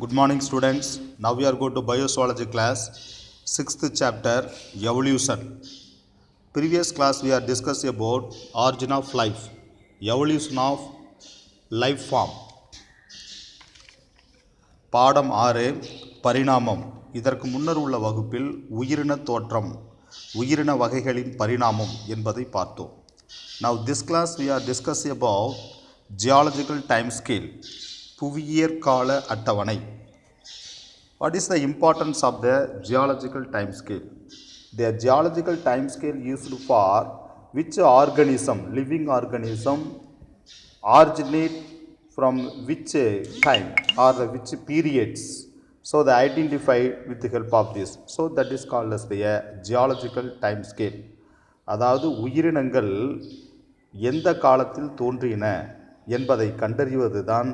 Good morning students. Now we are going to biozoology class, 6th chapter, evolution. Previous class we are discussed about origin of life, evolution of life form. பாடம் 6 பரிணாமம். இதற்கு முன்னர் உள்ள வகுப்பில் உயிரின தோற்றம், உயிரின வகைகளின் பரிணாமம் என்பதை பார்த்தோம். Now this class we are discussing about geological time scale, புவியியற் கால அட்டவணை. What is the importance of the geological time scale? The geological time scale used for which organism, living organism, originate from which time or which periods. So they identify with the help of this. So that is called as the geological time scale. அதாவது உயிரினங்கள் எந்த காலத்தில் தோன்றின என்பதை கண்டறிவது தான்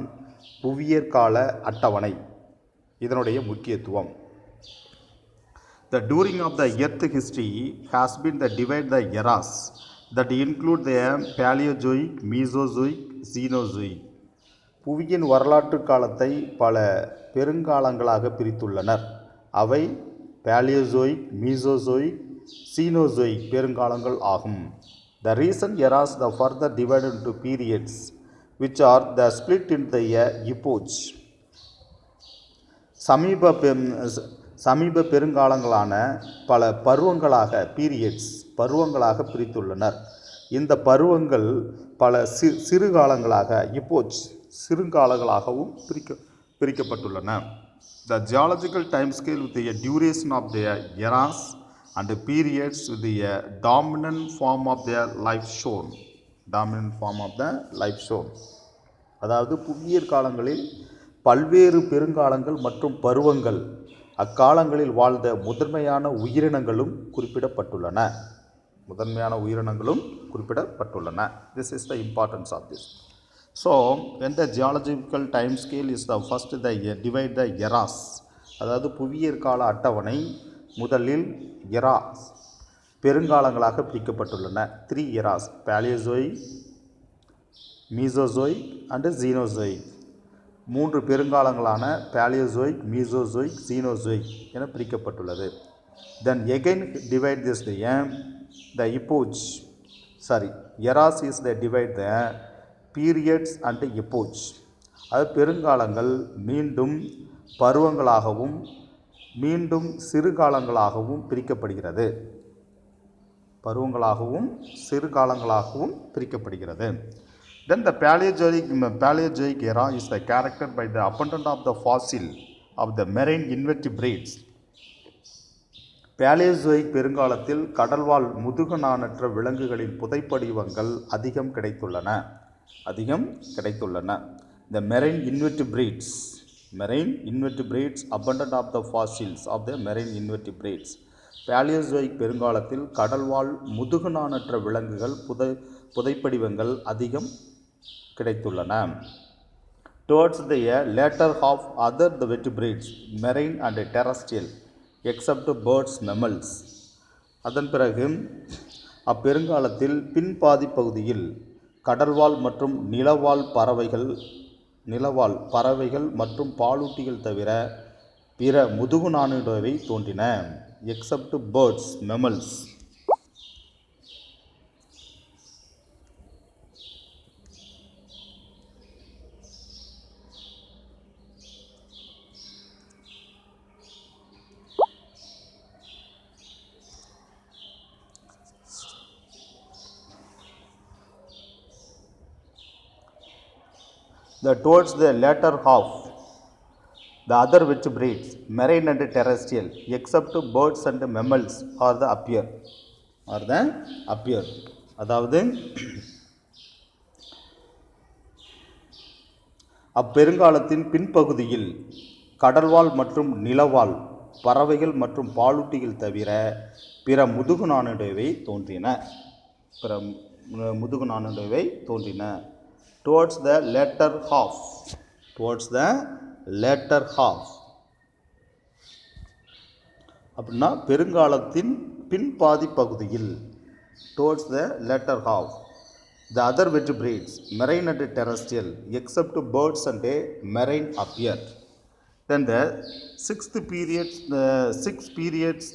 புவியியற் கால அட்டவணை. இதனுடைய முக்கியத்துவம். The during of the earth history has been the divide the eras that include the Paleozoic, Mesozoic, Cenozoic. புவியின் வரலாற்று காலத்தை பல பெருங்காலங்களாக பிரித்துள்ளனர். அவை Paleozoic, Mesozoic, Cenozoic பெருங்காலங்கள் ஆகும். The recent eras the further divided into periods which are the split into the epochs. சமீப பெருங்காலங்களான பல பருவங்களாக பிரித்துள்ளனர். இந்த பருவங்கள் பல சிறுகாலங்களாக சிறுகாலங்களாகவும் பிரிக்கப்பட்டுள்ளன. The geological time scale with the duration of the eras and the periods with the dominant form of the life shown. அதாவது புவியியற் காலங்களில் பல்வேறு பெருங்காலங்கள் மற்றும் பருவங்கள், அக்காலங்களில் வாழ்ந்த முதன்மையான உயிரினங்களும் குறிப்பிடப்பட்டுள்ளன. This is the importance of this. So when the geological time scale is the first the divide the eras, அதாவது புவியியற் கால அட்டவணை முதலில் eras பெருங்காலங்களாக பிரிக்கப்பட்டுள்ளன. 3 eras, Paleozoic, Mesozoic and Cenozoic. 3 பெருங்காலங்களான Paleozoic, Mesozoic, Cenozoic என பிரிக்கப்பட்டுள்ளது. Then again divide this the epoch. Eras is the divide the periods and epoch. அது பெருங்காலங்கள் மீண்டும் பருவங்களாகவும் மீண்டும் சிறுகாலங்களாகவும் பிரிக்கப்படுகிறது. Then the Paleozoic era is the characterized by the abundance of the fossil of the marine invertebrates. Paleozoic பெருங்காலத்தில் கடல்வாழ் முதுகுநாணற்ற விலங்குகளின் புதைப்படிவங்கள் அதிகம் கிடைத்துள்ளன. The marine invertebrates, abundance of the fossils of the marine invertebrates. Paleozoic பெருங்காலத்தில் கடல்வாழ் முதுகுநாணற்ற விலங்குகள் புதைப்படிவங்கள் அதிகம் கிடைத்துள்ளன. Towards the later half other the vertebrates, marine and terrestrial, except birds, mammals. அதன் பிறகு அப்பெருங்காலத்தில் பின்பாதி பகுதியில் கடல்வாழ் மற்றும் நிலவாழ் பறவைகள் மற்றும் பாலூட்டிகள் தவிர பிற முதுகுநாணுடையவை தோன்றின. Except birds, mammals. Towards the latter half, the other vertebrates, marine and terrestrial, except birds and mammals, are the appear. அதாவது அப்பெருங்காலத்தின் பின்பகுதியில் கடல்வாழ் மற்றும் நிலவாழ் பறவைகள் மற்றும் பாலூட்டிகள் தவிர பிற முதுகுநாணுடையவை தோன்றின. Towards the latter half. அப்படின்னா பெருங்காலத்தின் பின்பாதி பகுதியில். Towards the latter half, the other vertebrates, marine and terrestrial, except birds and marine appear. Then the six periods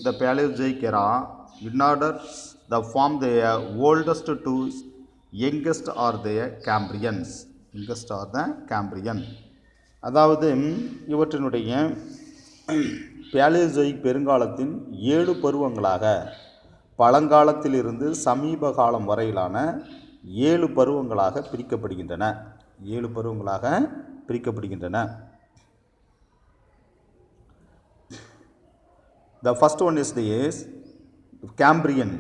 the Paleozoic era, in order the form the oldest to youngest are the Cambrians. Youngest are the Cambrian. அதாவது இவற்றினுடைய Palaeozoic பெருங்காலத்தின் 7 பருவங்களாக பழங்காலத்திலிருந்து சமீப காலம் வரையிலான 7 பருவங்களாக பிரிக்கப்படுகின்றன. 7 பருவங்களாக பிரிக்கப்படுகின்றன. The first one is the Cambrian,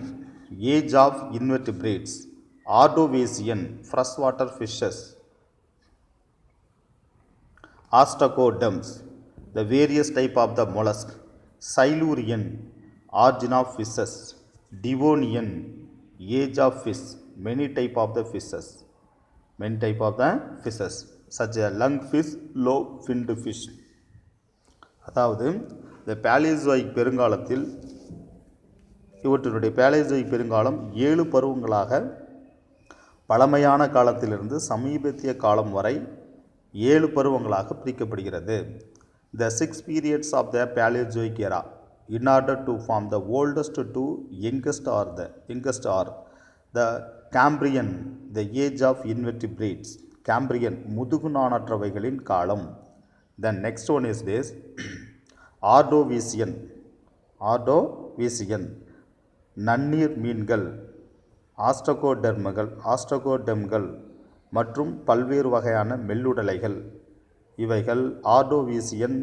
age of invertebrates, Ordovician, freshwater fishes, Ostracoderms, the various type of the mollusk, Silurian, origin of fishes, Devonian, age of fish, many type of the fishes, such as lungfish, lobe-finned fish. அதாவது இந்த Palaeozoic பெருங்காலத்தில் இவற்றினுடைய Palaeozoic பெருங்காலம் 7 பருவங்களாக பழமையான காலத்திலிருந்து சமீபத்திய காலம் வரை 7 பருவங்களாக பிரிக்கப்படுகிறது. The 6 periods of the Paleozoic era, in order to form the oldest to youngest are the Cambrian, the age of invertebrates, Cambrian, முதுகு நாணற்றவைகளின் காலம். The next one is this Ordovician, நன்னீர் மீன்கள், ஆஸ்ட்ரகோடெர்ம்கள் மற்றும் பல்வேறு வகையான மெல்லுடலைகள், இவைகள் ஆர்டோவிசியன்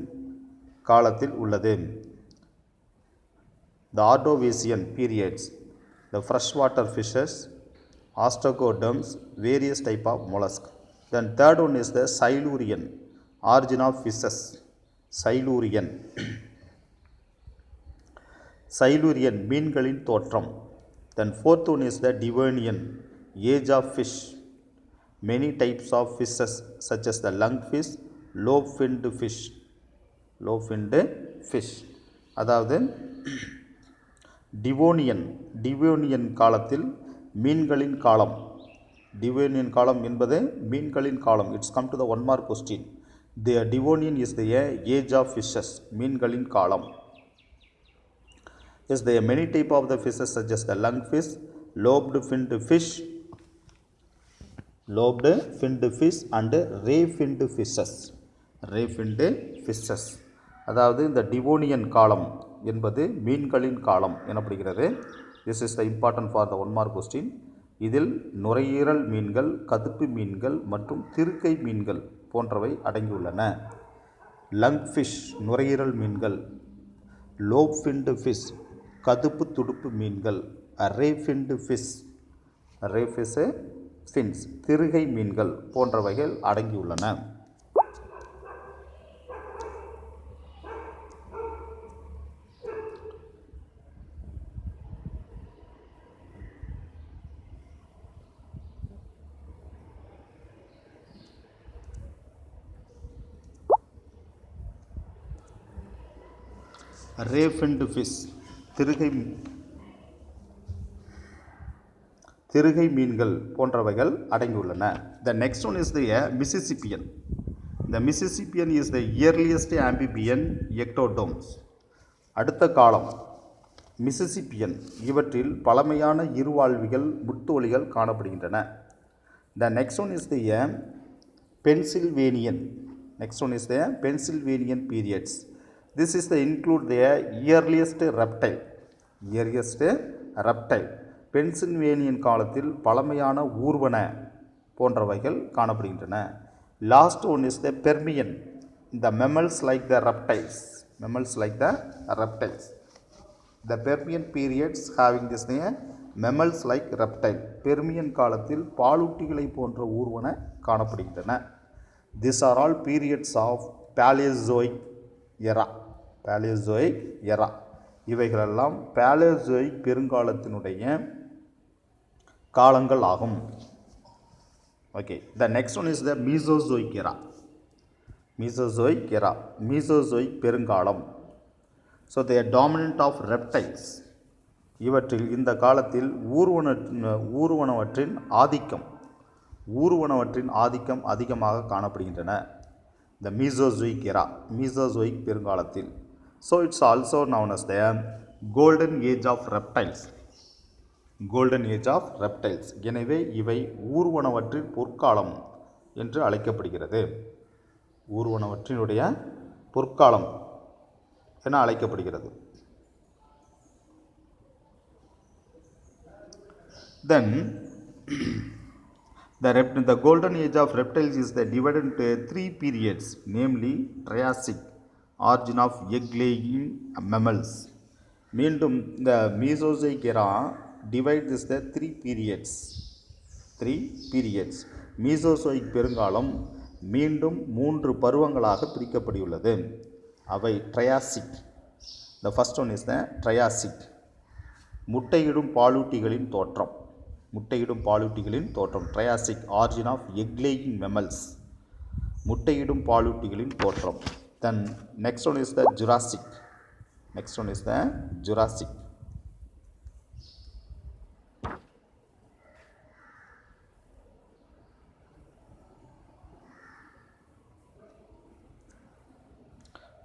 காலத்தில் உள்ளது. The Ordovician periods, the freshwater fishes, ostracoderms, various type of mollusks. Then third one is the Silurian, origin of fishes, Silurian, மீன்களின் தோற்றம். Then fourth one is the Devonian, age of fish, many types of fishes such as the lungfish, lobe-finned fish. அதாவது Devonian காலத்தில் மீன்களின் காலம். Devonian காலம் என்பது மீன்களின் காலம். It's come to the 1 mark question. The Devonian is the age of fishes, மீன்களின் காலம். Yes, there are many type of the fishes such as the lungfish, lobe-finned fish and ray-finned fishes. அதாவது இந்த Devonian காலம் என்பது மீன்களின் காலம் எனப்படுகிறது. This is the important for the 1 mark question. இதில் நுரையீரல் மீன்கள், கதுப்பு மீன்கள் மற்றும் திருக்கை மீன்கள் போன்றவை அடங்கியுள்ளன. லங்ஃபிஷ், நுரையீரல் மீன்கள், லோப்-ஃபின்டு ஃபிஷ், கதுப்பு துடுப்பு மீன்கள், ரே-ஃபின்டு ஃபிஷ், ஃபின்ஸ், திருகை மீன்கள் போன்றவைகள் அடங்கியுள்ளன. ரே-ஃபின்டு ஃபிஷ், திருகை மீன்கள் போன்றவைகள் அடங்கியுள்ளன. The next one is the Mississippian. The Mississippian is the earliest amphibian ectoderms. அடுத்த காலம் மிசிசிப்பியன், இவற்றில் பழமையான இருவாழ்விகள் முட்டோலிகள் காணப்படுகின்றன. The next one is the Pennsylvanian. Periods. This is the include the earliest reptile. Pennsylvanian காலத்தில் பழமையான ஊர்வன போன்றவைகள் காணப்படுகின்றன. Last one is the Permian. The mammals like the reptiles. The Permian periods having this name, mammals like reptile. Permian காலத்தில் பாலூட்டிகளை போன்ற ஊர்வன காணப்படுகின்றன. These are all periods of Paleozoic era. இவைகளெல்லாம் பேலியோசோயிக் பெருங்காலத்தினுடைய காலங்கள் ஆகும். Okay, the next one is the Mesozoic era. Mesozoic பெருங்காலம். So they are dominant of reptiles. இவற்றில் இந்த காலத்தில் ஊர்வனவற்றின் ஆதிக்கம் அதிகமாக காணப்படுகின்றன. the Mesozoic era, Mesozoic பெருங்காலத்தில். So it's also known as the golden age of reptiles. Golden age of reptiles. எனவே இவை ஊர்வனவற்றின் பொற்காலம் என்று அழைக்கப்படுகிறது. ஊர்வனவற்றினுடைய பொற்காலம் என அழைக்கப்படுகிறது. Then the golden age of reptiles is divided into 3 periods, namely Triassic, origin of egg-laying mammals. மீண்டும் இந்த Mesozoic era divides this the 3 periods. 3 periods. Mesozoic பெருங்காலம் மீண்டும் 3 பருவங்களாக பிரிக்கப்பட்டுள்ளது. அவை Triassic. The first one is the Triassic. முட்டையிடும் பாலூட்டிகளின் தோற்றம். முட்டையிடும் பாலூட்டிகளின் தோற்றம். Triassic, origin of egg-laying mammals. முட்டையிடும் பாலூட்டிகளின் தோற்றம். Then next one is the Jurassic. Next one is the Jurassic.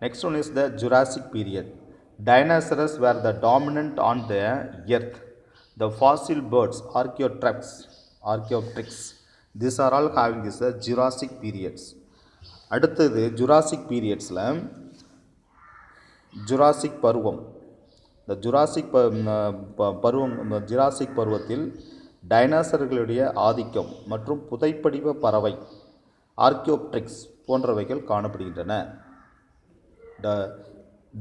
Next one is the Jurassic period. Dinosaurs were the dominant on the earth. The fossil birds, Archaeopteryx, these are all having this Jurassic periods. அடுத்தது Jurassic பீரியட்ஸில் Jurassic பருவம். இந்த Jurassic பருவத்தில் டைனோசர்களுடைய ஆதிக்கம் மற்றும் புதைப்படிவ பறவை ஆர்கியோப்ட்ரிக்ஸ் போன்றவைகள் காணப்படுகின்றன. The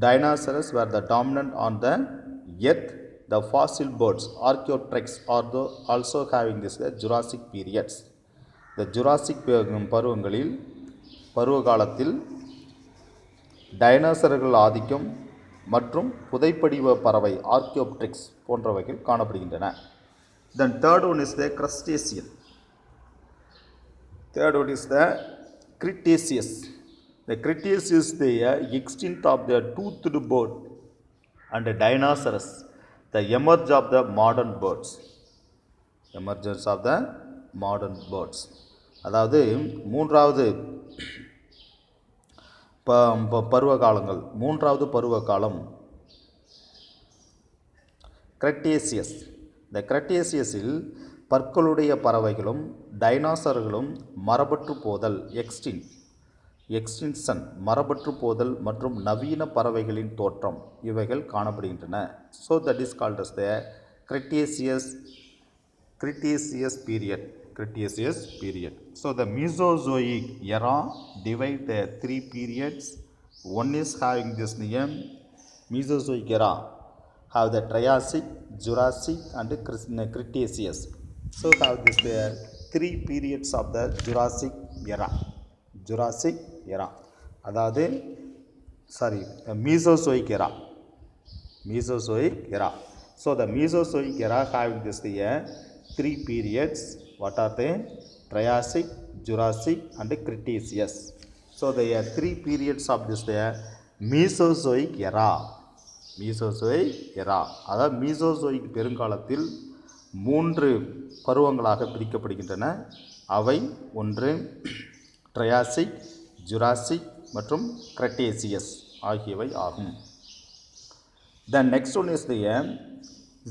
dinosaurs were the dominant on the earth. The fossil birds, Archaeopteryx, are also having this Jurassic periods. The Jurassic பருவ காலத்தில் டைனோசர்கள் ஆதிக்கம் மற்றும் புதைப்படிவ பறவை ஆர்கியோப்ட்ரிக்ஸ் போன்றவைகள் காணப்படுகின்றன. Then third one is the Crustacean. Third one is the Cretaceous. The Cretaceous is the extinct of the toothed bird and the dinosaurs. The emerge of the modern birds. Emergence of the modern birds. அதாவது மூன்றாவது பருவகாலங்கள். மூன்றாவது பருவகாலம் Cretaceous. இந்த கிரெட்டேசியஸில் பற்களுடைய பறவைகளும் டைனோசர்களும் மரபற்று போதல் எக்ஸ்டின்ஷன் மரபற்று போதல் மற்றும் நவீன பறவைகளின் தோற்றம் இவைகள் காணப்படுகின்றன. So that is called as the Cretaceous period. Cretaceous period. So the Mesozoic era divide the 3 periods. One is having this name Mesozoic era have the Triassic, Jurassic and Cretaceous. So have this 3 periods of the Jurassic era. Jurassic era. அதாவது Mesozoic era. Mesozoic era. So the Mesozoic era having this 3 periods. What are they? Triassic, Jurassic and Cretaceous. So the 3 periods of this Mesozoic era. Mesozoic era. அதாவது Mesozoic பெருங்காலத்தில் 3 பருவங்களாக பிரிக்கப்படுகின்றன. அவை ஒன்று Triassic, Jurassic மற்றும் Cretaceous ஆகியவை ஆகும். The next one is the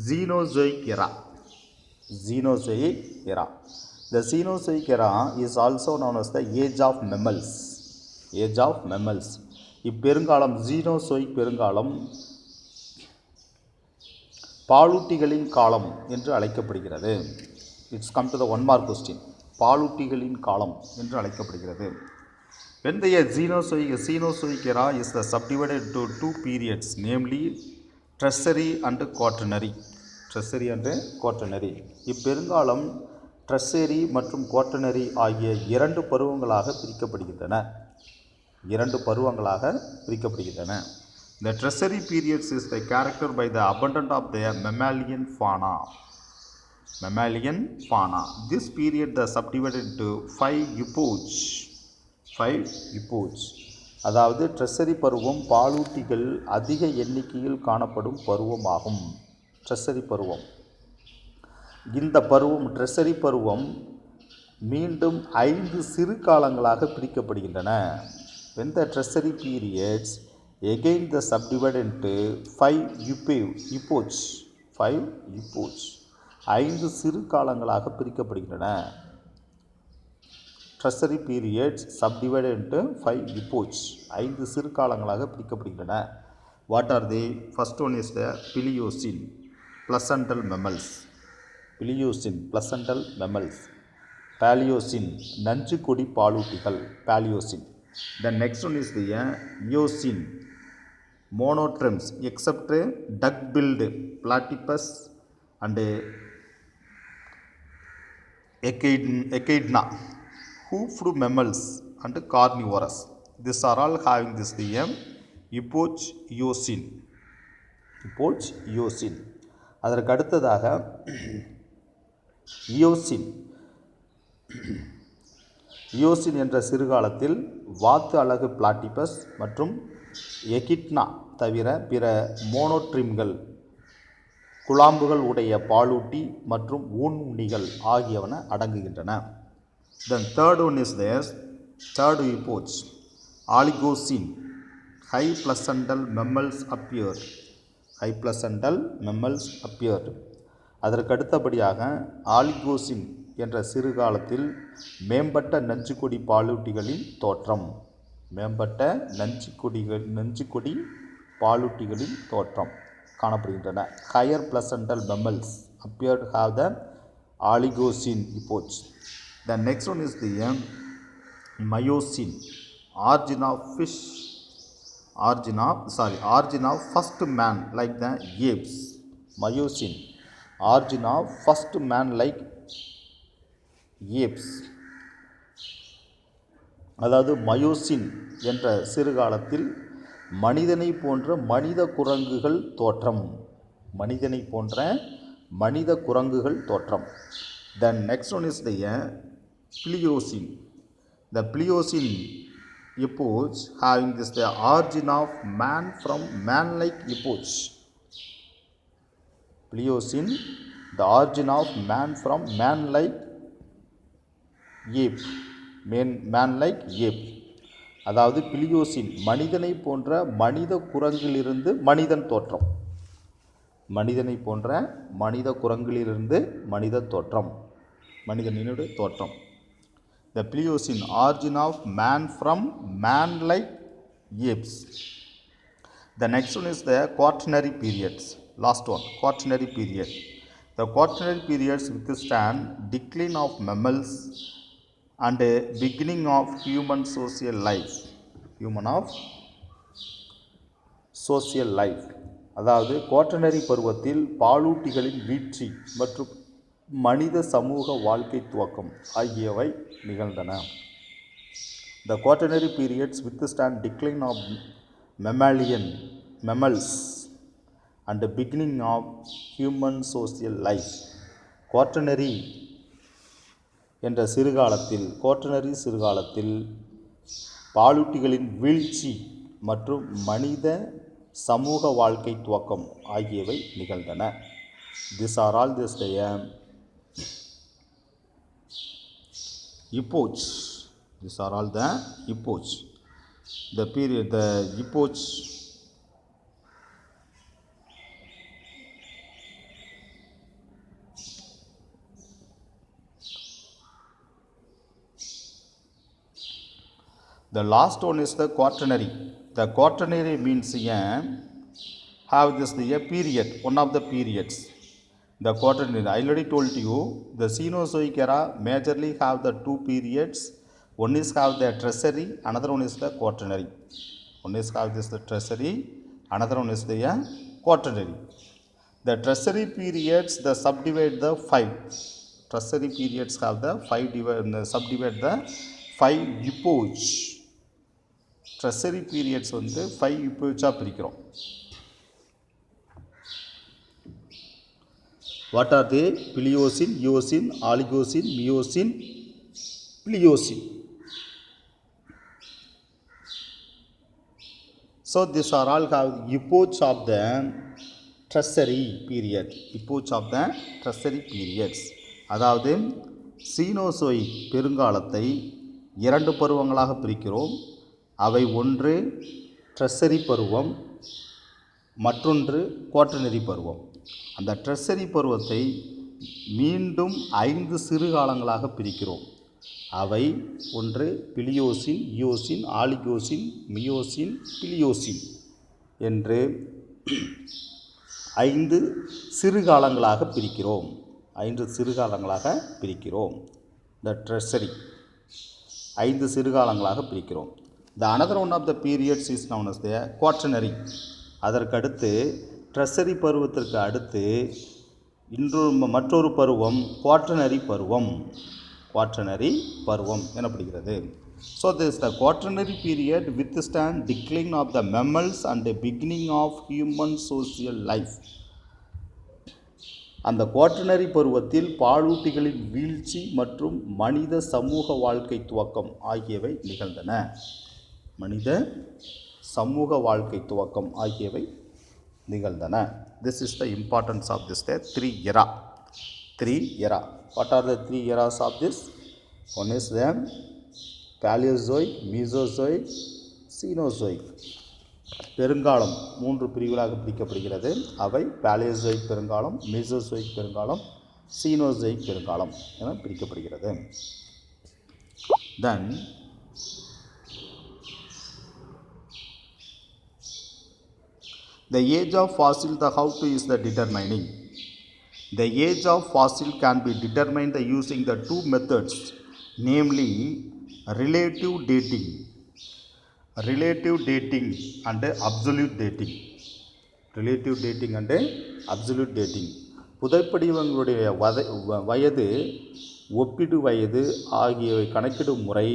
Cenozoic era. Cenozoic era. The Cenozoic era is also known as the Age of Mammals. Age of Mammals. இப்பெருங்காலம் ஜீனோசோயிக் பெருங்காலம் பாலூட்டிகளின் காலம் என்று அழைக்கப்படுகிறது. It's come to the 1 mark question. பாலூட்டிகளின் காலம் என்று அழைக்கப்படுகிறது. When the Cenozoic era is subdivided into 2 periods, namely Tertiary and Quaternary. Tertiary and Quaternary. இப்பெருங்காலம் Tertiary மற்றும் குவாட்டர்னரி ஆகிய 2 பருவங்களாக பிரிக்கப்படுகின்றன. 2 பருவங்களாக பிரிக்கப்படுகின்றன. The Tertiary periods is characterized by the abundance of the mammalian fauna. Mammalian fauna. This period is subdivided into 5 epochs. 5 epochs. அதாவது treasury பருவம் பாலூட்டிகள் அதிக எண்ணிக்கையில் காணப்படும் பருவமாகும். ட்ரெஸ்ஸரி பருவம். இந்த பருவம் ட்ரெஸ்ஸரி பருவம் மீண்டும் 5 சிறு காலங்களாக பிரிக்கப்படுகின்றன. when the tertiary periods again the subdivided into 5 epochs 5 epochs 5 சிறு காலங்களாக பிரிக்கப்படுகின்றன. tertiary periods subdivided into 5 epochs 5 சிறு காலங்களாக பிரிக்கப்படுகின்றன. What are they? First one is the Pliocene, placental mammals. Pliocene, placental mammals. Paleocene, நஞ்சு கொடி பாலூட்டிகள். Paleocene. The next one is the Eocene, monotremes except duck-billed platypus and echidna, hoofed mammals and carnivorous. These are all having this the epoch Eocene. epoch Eocene. அதற்கு அடுத்ததாக Eocene. Eocene என்ற சிறுகாலத்தில் வாத்து அலகு platypus மற்றும் எகிட்னா தவிர பிற மோனோட்ரிம்கள் குழாம்புகள் உடைய பாலூட்டி மற்றும் ஊன்உண்ணிகள் ஆகியவன அடங்குகின்றன. Then third one is this third epoch Oligocene. High placental mammals appeared. High placental mammals appeared. அதற்கு அடுத்தபடியாக ஆலிகோசின் என்ற சிறுகாலத்தில் மேம்பட்ட நஞ்சுக்கொடி பாலூட்டிகளின் தோற்றம். மேம்பட்ட நஞ்சுக்கொடி பாலூட்டிகளின் தோற்றம் காணப்படுகின்றன. Higher placental mammals appeared have the Oligocene epoch. The next one is the Miocene. Origin of first man like the apes. Miocene, origin of first man like apes. அதாவது மயோசின் என்ற சிறுகாலத்தில் மனிதனை போன்ற மனித குரங்குகள் தோற்றம். மனிதனை போன்ற மனித குரங்குகள் தோற்றம். Then next one is the Pliocene. The Pliocene epoch having this the origin of man from man-like epoch. Pliocene, the origin of man from man-like ape. Man-like ape. அதாவது பிலியோசின் மனிதனை போன்ற மனித குரங்கிலிருந்து மனிதன் தோற்றம். மனிதனை போன்ற மனித குரங்கிலிருந்து மனித தோற்றம். மனிதனினுடைய தோற்றம். The Pliocene, origin of man from man-like apes. The next one is the Quaternary periods. Last one, Quaternary period. The Quaternary periods withstand decline of mammals and a beginning of human social life. அதாவது quaternary பருவத்தில் பாலூட்டிகளின் வீழ்ச்சி மற்றும் மனித சமூக வாழ்க்கை துவக்கம் ஆகியவை நிகழ்ந்தன. The quaternary periods withstand decline of mammals and the beginning of human social life. Quaternary என்ற சிறுகாலத்தில் பாலூட்டிகளின் வீழ்ச்சி மற்றும் மனித சமூக வாழ்க்கை துவக்கம் ஆகியவை நிகழ்ந்தன. These are all this epoch. These are all the epoch. The period, the epoch the last one is the quaternary. The quaternary means have this the period, one of the periods. The quaternary, I already told you, the Cenozoic era majorly have the two periods. One is have the tertiary, another one is the quaternary. One is have this the tertiary, another one is the quaternary. The tertiary periods, the subdivide the 5. Tertiary periods have the 5 subdivide the 5 epochs. Tertiary periods வந்து 5 epochs பிரிக்கிறோம். What are they? Pliocene, Eocene, Oligocene, Miocene, Pliocene. So these are all have epochs of the tertiary period. Epochs of the tertiary periods. அதாவது Cenozoic பெருங்காலத்தை 2 பருவங்களாக பிரிக்கிறோம். அவை ஒன்று treasury பருவம், மற்றொன்று quaternary பருவம். அந்த ட்ரெஸ்ஸரி பருவத்தை மீண்டும் 5 சிறு காலங்களாக பிரிக்கிறோம். அவை ஒன்று பிலியோசின், இயோசின், ஆலிகோசின், மியோசின், பிலியோசின் என்று 5 சிறுகாலங்களாக பிரிக்கிறோம். 5 சிறுகாலங்களாக பிரிக்கிறோம். த ட்ரெஸ்ஸரி 5 சிறுகாலங்களாக பிரிக்கிறோம். The another one of the periods is known as the Quaternary. அதற்கடுத்து ட்ரெஸ்ஸரி பருவத்திற்கு அடுத்து மற்றொரு பருவம் குவாட்டர்னரி பருவம். குவாட்டர்னரி பருவம் எனப்படுகிறது. So this the Quaternary period withstand decline of the mammals and the beginning of human social life. அந்த quaternary பருவத்தில் பாலூட்டிகளின் வீழ்ச்சி மற்றும் மனித சமூக வாழ்க்கை துவக்கம் ஆகியவை நிகழ்ந்தன. மனித சமூக வாழ்க்கை துவக்கம் ஆகியவை நிகழ்ந்தன. This is the importance of this the 3 era. 3 era. What are the 3 eras of this? One is the Paleozoic, Mesozoic, Cenozoic. பெருங்காலம் 3 பிரிவுகளாக பிரிக்கப்படுகிறது. அவை பாலியோசோயிக் பெருங்காலம், மீசோசோயிக் பெருங்காலம், சீனோசோயிக் பெருங்காலம் என பிரிக்கப்படுகிறது. Then the age of fossil, the how to is the determining. The age of fossil can be determined using the 2 methods, namely relative dating and absolute dating. Relative dating and absolute dating. புதைப்படிவங்களுடைய வயது, ஒப்பிடு வயது ஆகியவை கணக்கிடும் முறை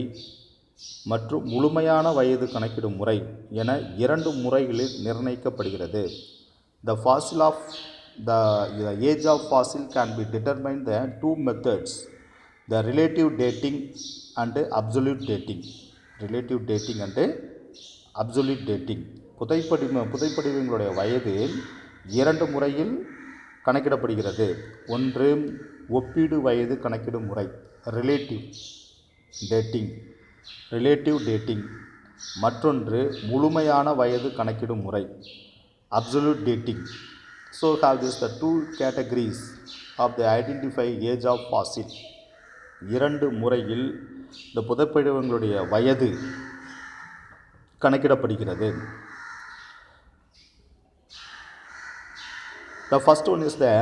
மற்றும் முழுமையான வயது கணக்கிடும் முறை என 2 முறைகளில் நிர்ணயிக்கப்படுகிறது. The fossil of the age of fossil can be determined the 2 methods, the relative dating and absolute dating. Relative dating and absolute dating. புதைப்படிவங்களுடைய வயது 2 முறையில் கணக்கிடப்படுகிறது. ஒன்று ஒப்பீடு வயது கணக்கிடும் முறை ரிலேட்டிவ் டேட்டிங், மற்றொன்று முழுமையான வயது கணக்கிடும் முறை absolute dating. So have this the 2 categories of the identify age of fossil. 2 முறையில் இந்த புதைப்படிவங்களுடைய வயது கணக்கிடப்படுகிறது. The first one is the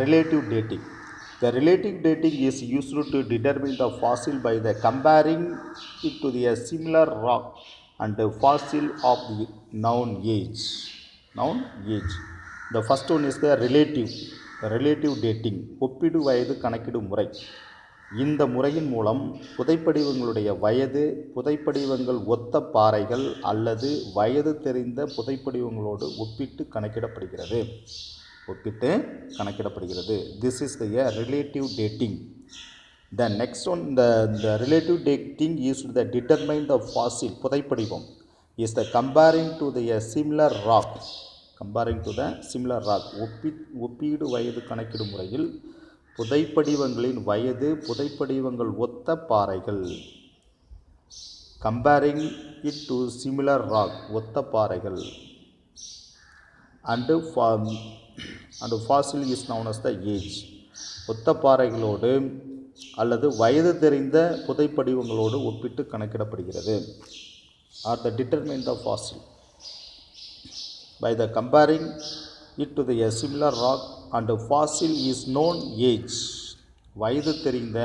relative dating. The relative dating is used to determine the fossil by the comparing it to the similar rock and the fossil of the known age. The first one is the relative dating. ஒப்பிடு வயது கணக்கிடும் முறை. இந்த முறையின் மூலம் புதைப்படிவங்களுடைய வயது புதைப்படிவங்கள் ஒத்த பாறைகள் அல்லது வயது தெரிந்த புதைப்படிவங்களோடு ஒப்பிட்டு கணக்கிடப்படுகிறது. This is the relative dating. The next one, the relative dating is to determine the fossil புதைப்படிவம் is the comparing to the similar rock. ஒப்பீடு வயது கணக்கிடும் முறையில் புதைப்படிவங்களின் வயது புதைப்படிவங்கள் ஒத்த பாறைகள். Comparing it to similar rock ஒத்த பாறைகள் and fossil is known as the age. ஒத்த பாறைகளோடு அல்லது வயது தெரிந்த புதைப்படிவங்களோடு ஒப்பிட்டு கணக்கிடப்படுகிறது. Or the determine the fossil by the comparing it to the similar rock and fossil is known age. வயது தெரிந்த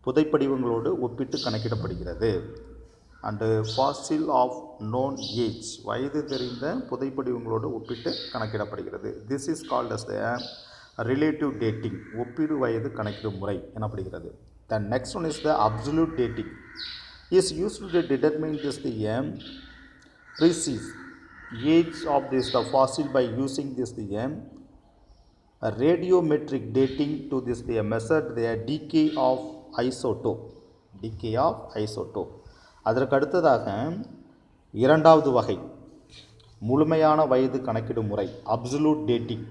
புதைப்படிவங்களோடு ஒப்பிட்டு கணக்கிடப்படுகிறது. and fossil of known age. வயது தெரிந்த புதைப்படிவங்களோடு ஒப்பிட்டு கணக்கிடப்படுகிறது. This is called as the relative dating. ஒப்பீடு வயது கணக்கிடும் முறை எனப்படுகிறது. The next one is the absolute dating. Is used to determine this the precise age of this the fossil by using this the radiometric dating to this the measured the decay of isotope. அதற்கு அடுத்ததாக இரண்டாவது வகை முழுமையான வயது கணக்கிடும் முறை absolute dating.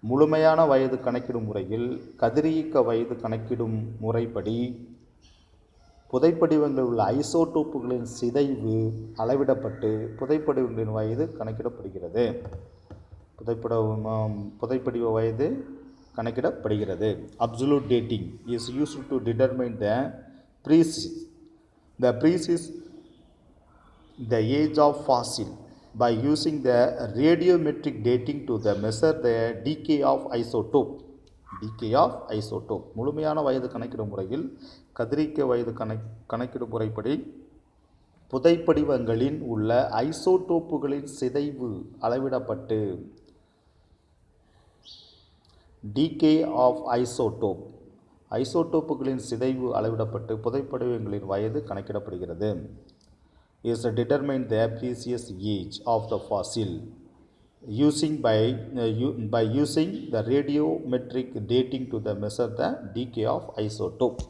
முழுமையான வயது கணக்கிடும் முறையில் கதிரியக்க வயது கணக்கிடும் முறைப்படி புதைப்படிவங்களில் உள்ள ஐசோடோப்புகளின் சிதைவு அளவிடப்பட்டு புதைப்படிவங்களின் வயது கணக்கிடப்படுகிறது. புதைப்படிவ வயது கணக்கிடப்படுகிறது. Absolute dating is used to determine the precise the age of fossil by using the radiometric dating to measure the decay of isotope. முழுமையான வயது கணக்கிடும் முறையில் கதிரியக்க வயது கணக்கிடும் முறைப்படி புதைப்படிவங்களில் உள்ள ஐசோடோப்புகளின் சிதைவு அளவிடப்பட்டு decay of ஐசோடோப்புகளின் சிதைவு அளவிடப்பட்டு புதைப்படிவங்களின் வயது கணக்கிடப்படுகிறது. is determine the precise age of the fossil by using the radiometric dating to measure the decay of isotope.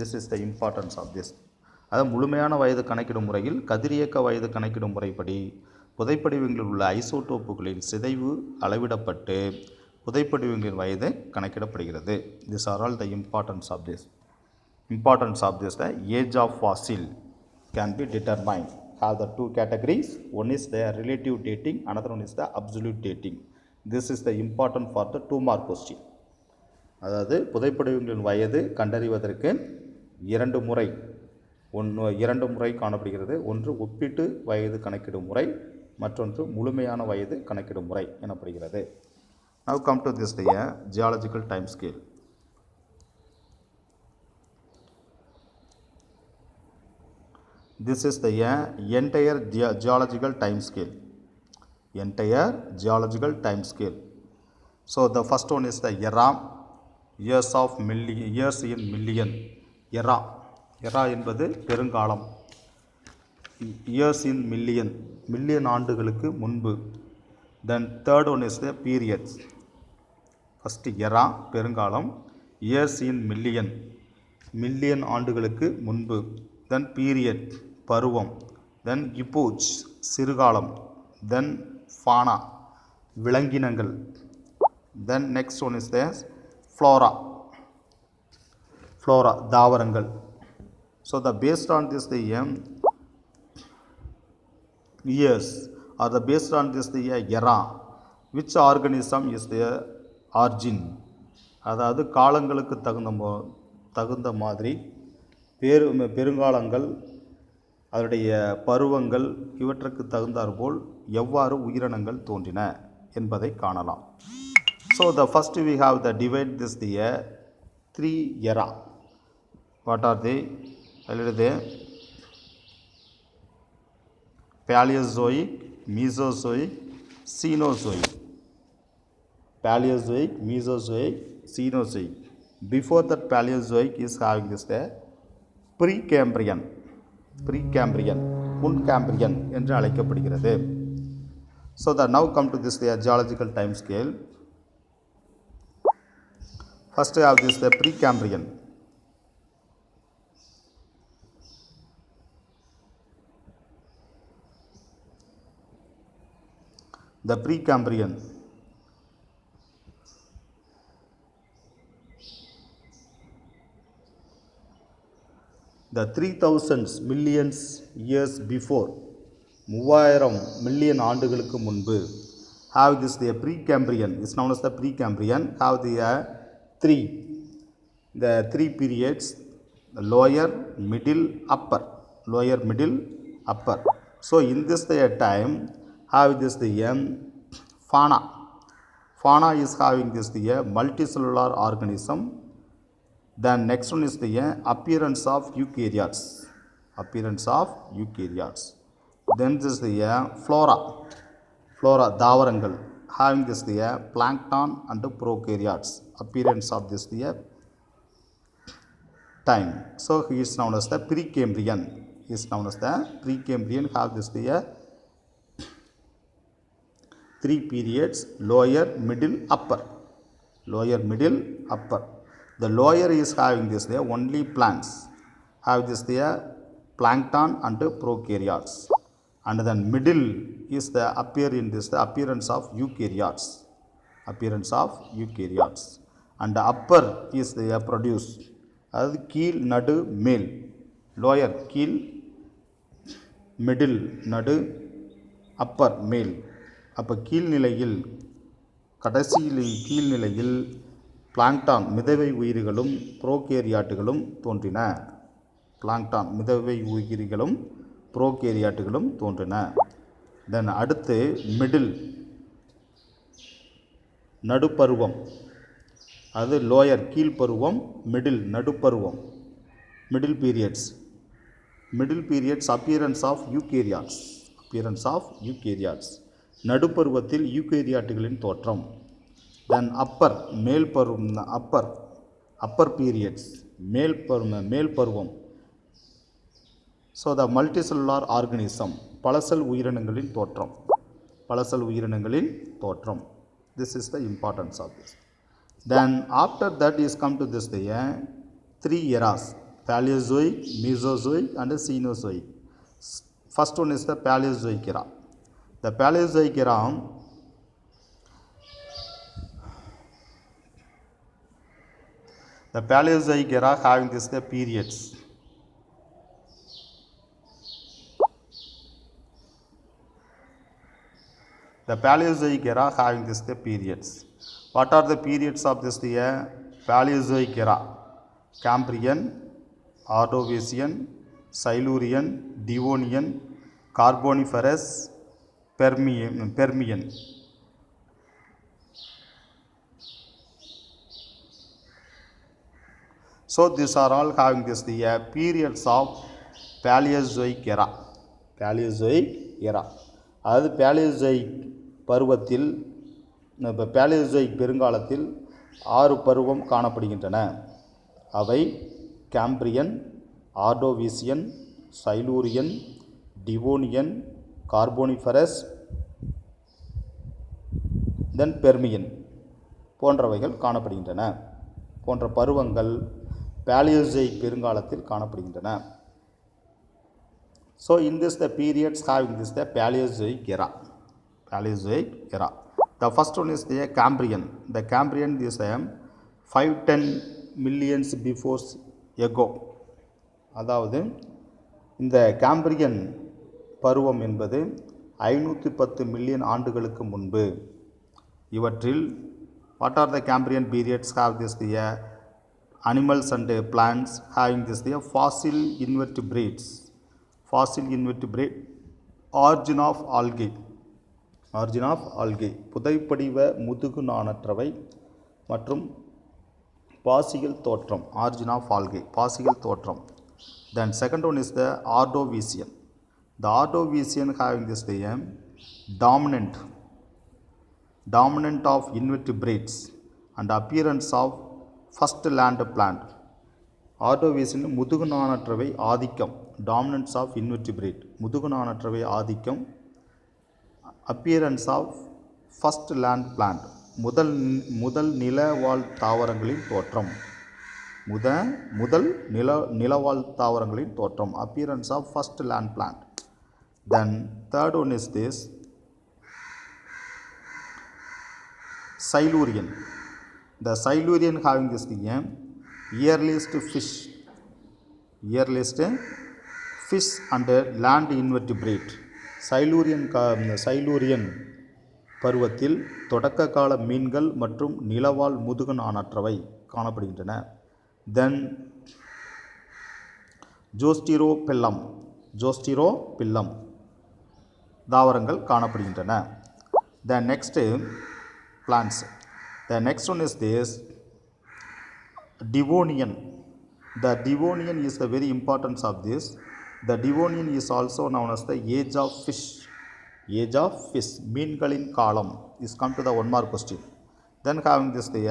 This is the importance of this. அதாவது முழுமையான வயது கணக்கிடும் முறையில் கதிரியக்க வயது கணக்கிடும் முறைப்படி புதைப்படிவங்களில் உள்ள ஐசோடோப்புகளின் சிதைவு அளவிடப்பட்டு புதைப்படிவங்களின் வயது கணக்கிடப்படுகிறது. These are all the importance of this. The age of fossil can be determined. Have the two categories. One is the relative dating, another one is the absolute dating. This is the important for the 2 mark question. அதாவது புதைப்படிவங்களின் வயது கண்டறிவதற்கு இரண்டு முறை காணப்படுகிறது. ஒன்று ஒப்பீட்டு வயது கணக்கிடும் முறை, மற்றொன்று முழுமையான வயது கணக்கிடும் முறை எனப்படுகிறது. Now come to this geological time scale. This is the entire geological time scale. So the first one is the era, years in million. Era என்பது பெருங்காலம். Years in million ஆண்டுகளுக்கு முன்பு. Then third one is the periods. First era பெருங்காலம், years in million ஆண்டுகளுக்கு முன்பு. Then period பருவம். Then epoch சிறுகாலம். Then fauna விலங்கினங்கள். Then next one is the flora தாவரங்கள். So the based on this the years or the based on this the era, which organism is the origin. அதாவது காலங்களுக்கு தகுந்த மாதிரி பெருங்காலங்கள் அதனுடைய பருவங்கள் இவற்றுக்கு தகுந்தாற்போல் எவ்வாறு உயிரினங்கள் தோன்றின என்பதை காணலாம். So the first we have the divide this the 3 era. What are they? Paleozoic, Mesozoic, Cenozoic. Before that Paleozoic is having this the Precambrian, Muncambrian என்று அழைக்கப்படுகிறது. So that now come to this the geological time scale. First we have this the Precambrian. The Precambrian. The 3000 millions years before 3000 million ஆண்டுகளுக்கு முன்பு have this the Precambrian is known as the Precambrian have the three periods, lower, middle, upper. So in this the time have this the fauna is having this the multicellular organism. Then next one is the appearance of eukaryotes. Then this is the flora தாவரங்கள் having this the plankton and prokaryotes. Appearance of this the time. So he is known as the Precambrian. Have this the 3 periods, lower, middle, upper. The lower is having this the only plants. Have this the plankton and prokaryotes. And then middle is the appearance of eukaryotes. And the upper is the produce. அதாவது கீழ், நடு, மேல். Lower கீழ், middle நடு, அப்பர் மேல். அப்போ கீழ்நிலையில் கடைசியில் கீழ்நிலையில் plankton மிதவை உயிரிகளும் புரோகேரியாட்டுகளும் தோன்றின. பிளாங்டான் மிதவை உயிரிகளும் புரோகேரியாட்டுகளும் தோன்றின. தென் அடுத்து மிடில் நடுப்பருவம், அது லோயர் கீழ்ப்பருவம், மிடில் நடுப்பருவம், middle periods. Middle periods appearance of eukaryotes. Appearance of eukaryotes நடுப்பருவத்தில் யூகேரியாட்டுகளின் தோற்றம். தென் அப்பர் மேல் பருவம், அப்பர் பீரியட்ஸ் மேல் பருவம். ஸோ த மல்டிசெல்லுலார் ஆர்கனிசம் பலசெல் உயிரினங்களின் தோற்றம். பலசெல் உயிரினங்களின் தோற்றம். This is the importance of this. Then after that is come to this the 3 eras: Paleozoic, Mesozoic and Cenozoic. First one is the Paleozoic era. The Paleozoic era having this the periods. The Paleozoic era having this the periods. What are the periods of this the Paleozoic era? Cambrian, Ordovician, Silurian, Devonian, Carboniferous, Permian. So these are all having this the periods of Paleozoic era. Paleozoic era. அதாவது Palaeozoic பருவத்தில், இப்போ Palaeozoic பெருங்காலத்தில் 6 பருவம் காணப்படுகின்றன. அவை Cambrian, Ordovician, சைலூரியன், Devonian, கார்போனிஃபரஸ், தென் Permian போன்றவைகள் காணப்படுகின்றன. போன்ற பருவங்கள் பேலியோசோயிக் பெருங்காலத்தில் காணப்படுகின்றன. So in this the periods having this the Paleozoic era. Paleozoic era. The first one is the Cambrian. The Cambrian is 5-10 millions before ago. அதாவது இந்த கேம்பிரியன் பருவம் என்பது 510 மில்லியன் ஆண்டுகளுக்கு முன்பு. இவற்றில் what are the Cambrian periods have this the animals and plants having this the fossil invertebrates. Fossil invertebrate, origin of algae. Origin of algae புதைப்படிவ முதுகு நாணற்றவை மற்றும் பாசிகள் தோற்றம். Origin of algae பாசிகள் தோற்றம். Then second one is the Ordovician. The Ordovician having this the dominant of invertebrates and appearance of first land plant. Ordovician முதுகு நாணற்றவை ஆதிக்கம். Dominance of invertebrate முதுகு நாணற்றவை ஆதிக்கம். Appearance of first land plant முதல் நிலவாழ் தாவரங்களின் தோற்றம். முதல் நிலவாழ் தாவரங்களின் தோற்றம். Appearance of first land plant. Then third one is this Silurian. The Silurian having this the earliest fish and land invertebrate. சைலூரியன் பருவத்தில் தொடக்க கால மீன்கள் மற்றும் நிலவாழ் முதுகு நாணற்றவை காணப்படுகின்றன. தென் ஜோஸ்டிரோபில்லம் தாவரங்கள் காணப்படுகின்றன. The next plants. The next one is this Devonian. The Devonian is the very importance of this. The Devonian is also known as the age of fish. Age of fish. மீன்களின் காலம் is come to the one more question. Then having this the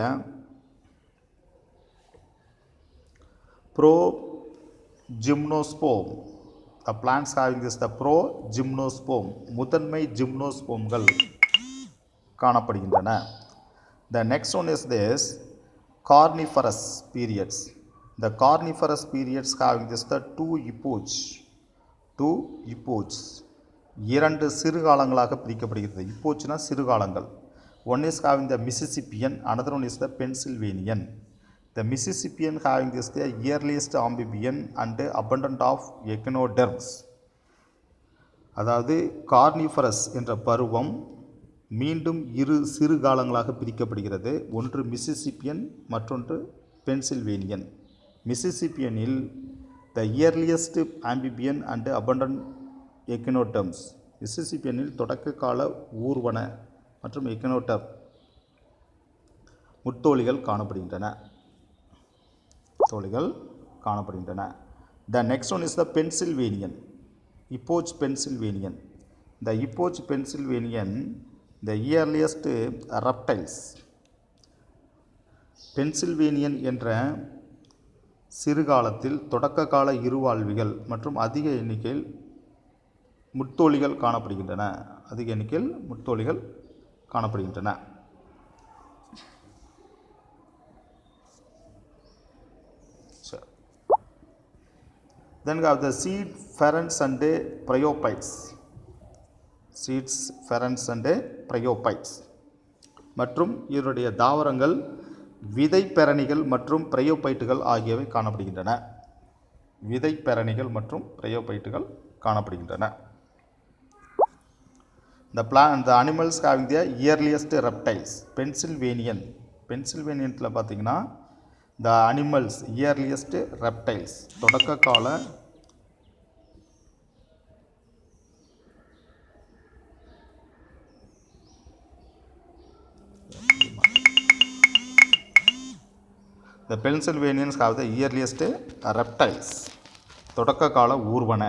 Progymnosperm. The plants having this the Progymnosperm. முதன்மை ஜிம்னோஸ்போம்கள் காணப்படுகின்றன. The next one is this Carniferous periods. The Carniferous periods having this the two epochs. இரண்டு சிறுகாலங்களாக பிரிக்கப்படுகிறது. இப்போச்சுனா சிறுகாலங்கள். One is having the Mississippian, another one is the Pennsylvanian. The Mississippian having this the earliest amphibian and abundant of echinoderms. அதாவது கார்னிஃபரஸ் என்ற பருவம் மீண்டும் இரு சிறு காலங்களாக பிரிக்கப்படுகிறது. ஒன்று மிசிசிப்பியன், மற்றொன்று பென்சில்வேனியன். மிசிசிப்பியனில் the earliest amphibian and abundant echinoderms. மிசிசிப்பியனில் தொடக்க கால ஊர்வன மற்றும் எக்கினோடர் முத்தோலிகள் காணப்படுகின்றன. The next one is the Pennsylvanian, Epoch Pennsylvanian. The Epoch Pennsylvanian, the earliest reptiles. Pennsylvanian என்ற சிறுகாலத்தில் தொடக்க கால இருவாழ்விகள் மற்றும் அதிக எண்ணிக்கையில் முத்தோலிகள் காணப்படுகின்றன. Then we have the seed ferens and bryophytes. Seeds, ferens and bryophytes. மற்றும் இதனுடைய தாவரங்கள் விதைப்பெரணிகள் மற்றும் பிரயோபைட்டுகள் ஆகியவை காணப்படுகின்றன. The animals having the earliest reptiles. பென்சில்வேனியன்ல பார்த்தீங்கன்னா the animals earliest reptiles தொடக்க கால the Pennsylvanians have the earliest reptiles தொடக்க கால ஊர்வன.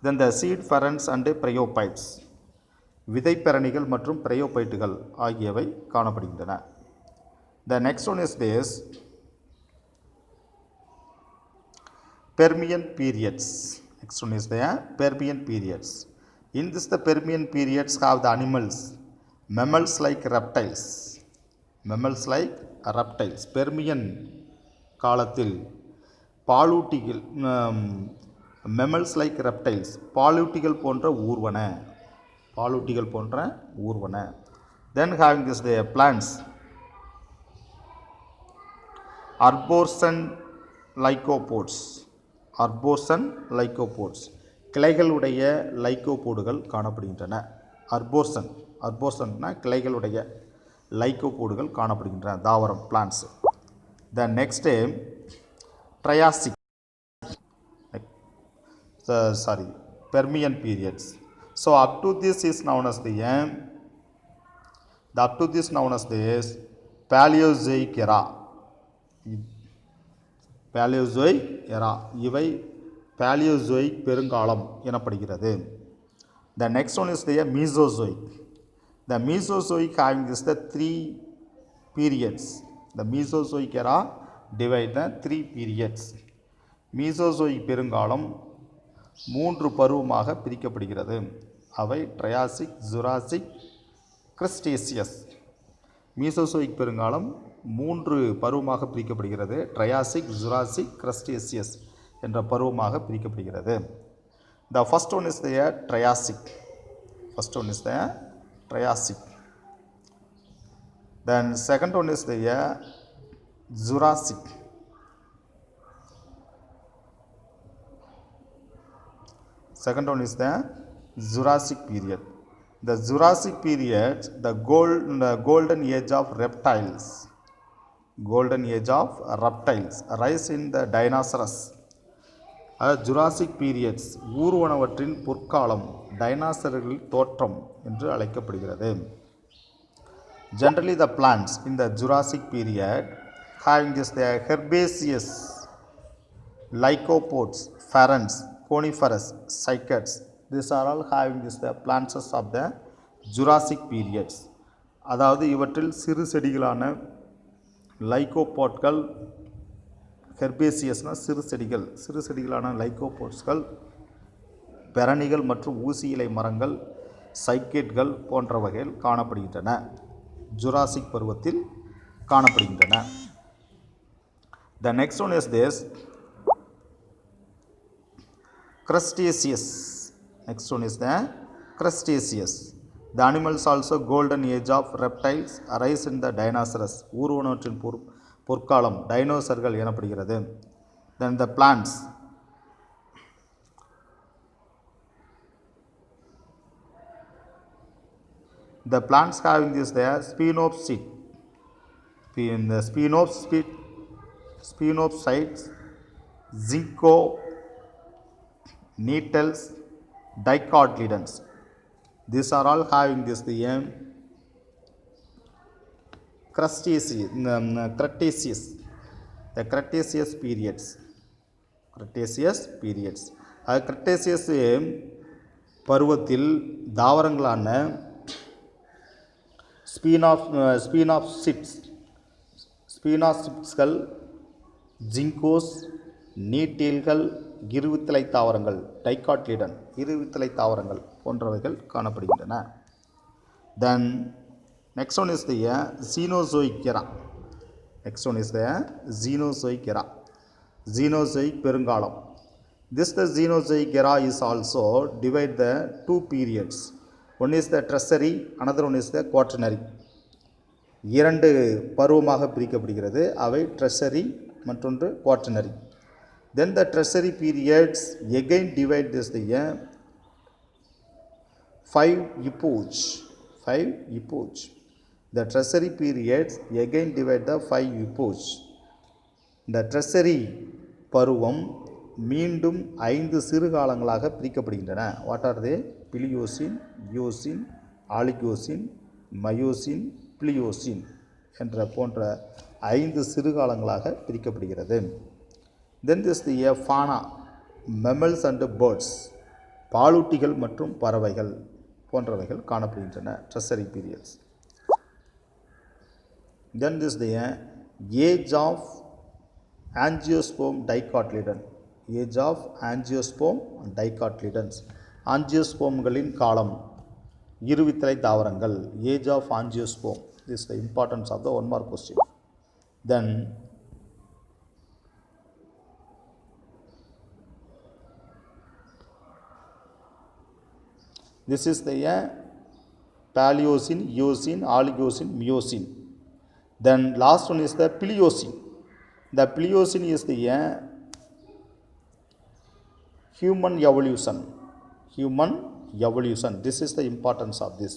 Then the seed ferens and bryophytes விதைப்பெரணிகள் மற்றும் பிரயோபைட்டுகள் ஆகியவை காணப்படுகின்றன. The next one is this Permian periods. In this the Permian periods have the animals mammals like reptiles. Permian காலத்தில் பாலூட்டிகள் mammals like reptiles பாலூட்டிகள் போன்ற ஊர்வன. Then having this the plants Arborescent lycopods. கிளைகளுடைய லைக்கோபோடுகள் காணப்படுகின்றன. அர்போர்சன்னா கிளைகளுடைய லைக்கோபோடுகள் காணப்படுகின்றன தாவரம் plants. The next Triassic Permian periods. So up to this is known as the Paleozoic era. இவை Palaeozoic பெருங்காலம் எனப்படுகிறது. The next one is the Mesozoic. The Mesozoic having this the 3 periods. The Mesozoic era divide the 3 periods. Mesozoic பெருங்காலம் 3 பருவமாக பிரிக்கப்படுகிறது. அவை Triassic, Jurassic, கிரஸ்டேசியஸ். Mesozoic பெருங்காலம் 3 பருவமாக பிரிக்கப்படுகிறது. Triassic, Jurassic, கிரஸ்டேசியஸ் என்ற பருவமாக பிரிக்கப்படுகிறது. The first one is the Triassic. Then second one is the Jurassic. Jurassic period. The Jurassic period, the golden age of reptiles. Rise in the dinosaurs. Jurassic periods ஊர்வனவற்றின் பொற்காலம், டைனாசர்களின் தோற்றம் என்று அழைக்கப்படுகிறது. Generally the plants in the Jurassic period having this the herbaceous, lycopods, ferns, coniferous, cycads. These are all having this the plants of the Jurassic periods. அதாவது இவற்றில் சிறு செடிகளான லைக்கோபாட்கள், ஹெர்பேசியஸ்னால் சிறு செடிகளான லைக்கோபோட்ஸ்கள், பெரணிகள் மற்றும் ஊசி இலை மரங்கள், சைக்கேட்கள் போன்ற வகையில் காணப்படுகின்றன. ஜுராசிக் பருவத்தில் காணப்படுகின்றன. The next one is this Crustaceous. The animals also golden age of reptiles arise in the dinosaurs. ஊர்வனவற்றின் பொற்காலம் டைனோசர்கள் எனப்படுகிறது. Then the plants, the plants having this there spinopsid, in the spinopsides, zinco, nettles, dicotyledons. These are all having this the Cretaceous, the Cretaceous periods. Cretaceous பருவத்தில் தாவரங்களான ஸ்பீனாசிட்ஸ்கள், ஜிங்கோஸ், நீட்டீல்கள், இருவித்தலை தாவரங்கள், dicotyledon இருவித்தலை தாவரங்கள் போன்றவைகள் காணப்படுகின்றன. தென் next one is the Cenozoic era. Cenozoic பெருங்காலம். This the Cenozoic era is also divide the two periods. One is the Tertiary, another one is the Quaternary. இரண்டு பருவமாக பிரிக்கப்படுகிறது. அவை Tertiary மற்றொன்று Quaternary. Then the Tertiary periods again divide this the five epochs. The Tertiary periods again divide the five epochs. The Tertiary பருவம் மீண்டும் 5 சிறுகாலங்களாக பிரிக்கப்படுகின்றன. What are they? Paleocene, Eocene, Oligocene, Miocene, Pliocene என்ற போன்ற 5 சிறுகாலங்களாக பிரிக்கப்படுகிறது. Then this the fauna, mammals and birds, பாலூட்டிகள் மற்றும் பறவைகள் போன்றவைகள் காணப்படுகின்றன Tertiary periods. Then this the age of angiosperm dicotyledon. ஆஞ்சியோஸ்போம்களின் காலம், இருவித்தலை தாவரங்கள். Age of angiosperm. This is the importance of the one mark question. Then this is the Paleocene, Eocene, Oligocene, Miocene. Then last one is the Pliocene. The Pliocene is the human evolution. This is the importance of this.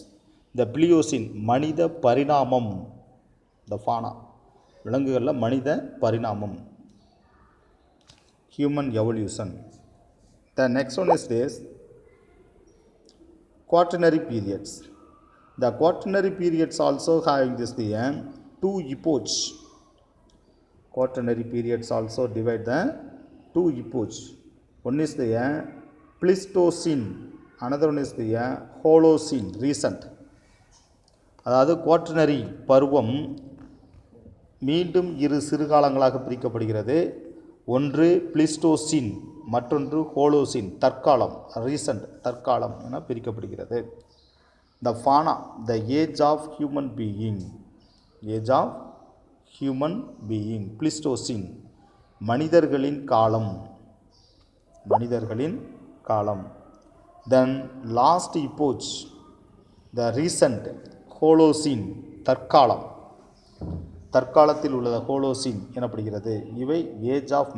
The Pliocene, மனித பரிணாமம். The fauna, விலங்குகளில் மனித பரிணாமம், human evolution. The next one is this Quaternary periods. The Quaternary periods also having this the two epochs. Quaternary periods also divide the two epochs. One is the Pleistocene, another one is the Holocene, recent. அதாவது quaternary பருவம் மீண்டும் 2 சிறுகாலங்களாக பிரிக்கப்படுகிறது. ஒன்று பிளிஸ்டோசின், மற்றொன்று ஹோலோசின், தற்காலம், recent, தற்காலம் என பிரிக்கப்படுகிறது. The fauna, the age of human being, பிளிஸ்டோசின், மனிதர்களின் காலம். Then last epoch, the recent ஹோலோசின், தற்காலத்தில் உள்ள ஹோலோசின் எனப்படுகிறது. இவை ஏஜ் ஆஃப்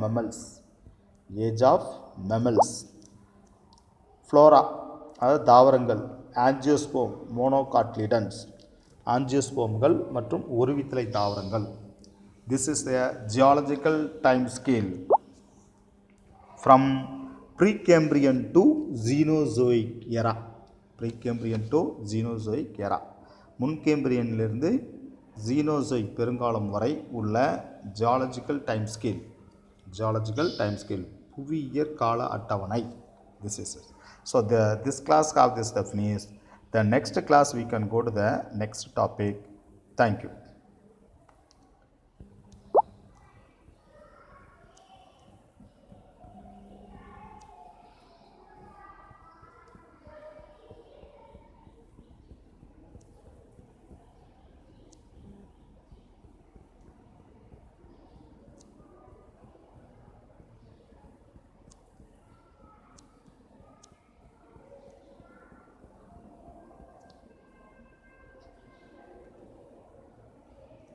மெமல்ஸ். ஃப்ளோரா, அதாவது தாவரங்கள். ஆஞ்சியோஸ்போம், மோனோகாட்லிடன்ஸ், ஆஞ்சியோஸ்போம்கள் மற்றும் ஒருவித்தலை தாவரங்கள். This is the geological time scale from Precambrian to Cenozoic era. முன்கேம்பிரியனிலிருந்து ஜீனோசோயிக் பெருங்காலம் வரை உள்ள ஜியாலஜிக்கல் டைம் ஸ்கேல், புவியியற் கால அட்டவணை. This is it. So this class have this finished. The next class we can go to the next topic. Thank you.